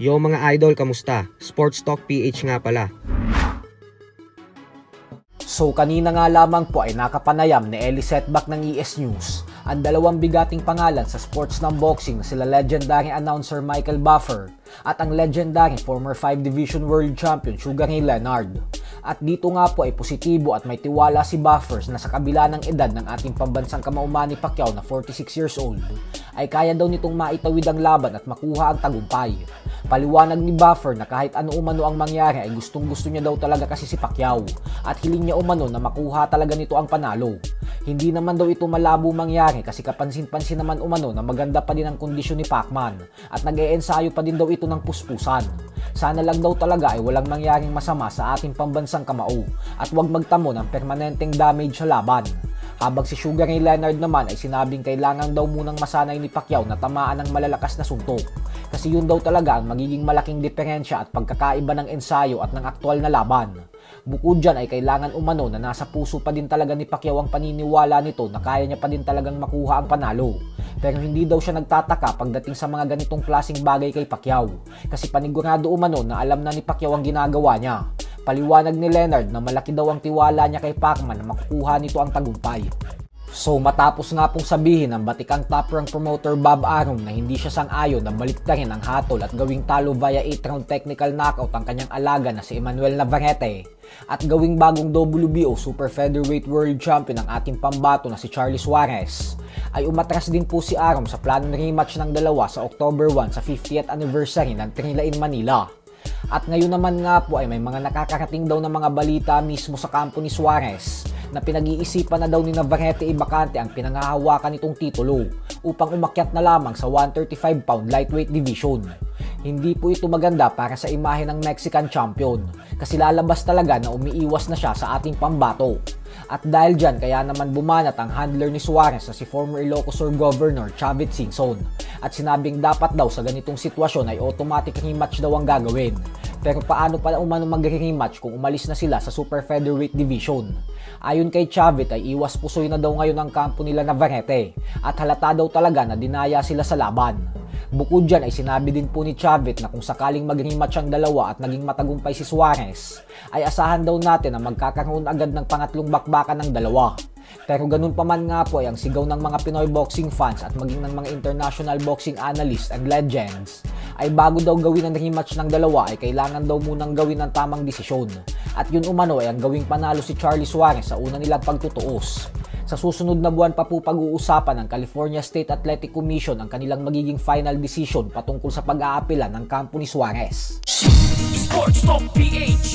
Yo mga idol, kamusta? Sports Talk PH nga pala. So kanina nga lamang po ay nakapanayam ni Eli Setback ng ES News ang dalawang bigating pangalan sa sports ng boxing na sila legendary announcer Michael Buffer at ang legendary former 5 Division World Champion Sugar Ray Leonard. At dito nga po ay positibo at may tiwala si Buffer na sa kabila ng edad ng ating pambansang kamauman ni Pacquiao na 46 years old ay kaya daw nitong maitawid ang laban at makuha ang tagumpay. Paliwanag ni Buffer na kahit ano umano ang mangyari ay gustong gusto niya daw talaga kasi si Pacquiao at hiling niya umano na makuha talaga nito ang panalo. Hindi naman daw ito malabo mangyari kasi kapansin-pansin naman umano na maganda pa din ang kondisyon ni Pacman at nag-e-ensayo pa din daw ito ng puspusan. Sana lang daw talaga ay walang mangyaring masama sa ating pambansang kamao at huwag magtamo ng permanenteng damage sa laban. Habang si Sugar Ray Leonard naman ay sinabing kailangan daw munang masanay ni Pacquiao na tamaan ng malalakas na suntok. Kasi yun daw talaga ang magiging malaking diferensya at pagkakaiba ng ensayo at ng aktwal na laban. Bukod dyan ay kailangan umano na nasa puso pa din talaga ni Pacquiao ang paniniwala nito na kaya niya pa din talagang makuha ang panalo. Pero hindi daw siya nagtataka pagdating sa mga ganitong klaseng bagay kay Pacquiao. Kasi panigurado umano na alam na ni Pacquiao ang ginagawa niya. Paliwanag ni Leonard na malaki daw ang tiwala niya kay Pacman na makukuha nito ang tagumpay. So matapos nga pong sabihin ng batikang top rank promoter Bob Arum na hindi siya sang-ayon na baliktarin ang hatol at gawing talo via 8-round technical knockout ang kanyang alaga na si Emmanuel Navarrete at gawing bagong WBO Super Featherweight World Champion ang ating pambato na si Charlie Suarez, ay umatras din po si Arum sa planong rematch ng dalawa sa October 1 sa 50th anniversary ng Trinila in Manila. At ngayon naman nga po ay may mga nakakarating daw na mga balita mismo sa kampo ni Suarez na pinag-iisipan na daw ni Navarrete ibakante ang pinangahawakan nitong titulo upang umakyat na lamang sa 135-pound lightweight division. Hindi po ito maganda para sa imahe ng Mexican champion kasi lalabas talaga na umiiwas na siya sa ating pambato. At dahil dyan kaya naman bumanat ang handler ni Suarez na si former Ilocos Sur Governor Chavit Singson at sinabing dapat daw sa ganitong sitwasyon ay automatic rematch daw ang gagawin. Pero paano pa umano magre-rematch kung umalis na sila sa Super Featherweight Division? Ayon kay Chavit ay iwas pusoy na daw ngayon ang kampo nila Navarrete at halata daw talaga na dinaya sila sa laban. Bukod dyan ay sinabi din po ni Chavit na kung sakaling mag-rematch ang dalawa at naging matagumpay si Suarez, ay asahan daw natin na magkakaroon agad ng pangatlong bakbakan ng dalawa. Pero ganun pa man nga po ay ang sigaw ng mga Pinoy boxing fans at maging ng mga international boxing analysts and legends ay bago daw gawin ang rematch ng dalawa ay kailangan daw munang gawin ang tamang desisyon. At yun umano ay ang gawing panalo si Charlie Suarez sa una nilang pagtutuos. Sa susunod na buwan pa po pag-uusapan ng California State Athletic Commission ang kanilang magiging final decision patungkol sa pag-aapela ng kampo ni Suarez. Sports Talk PH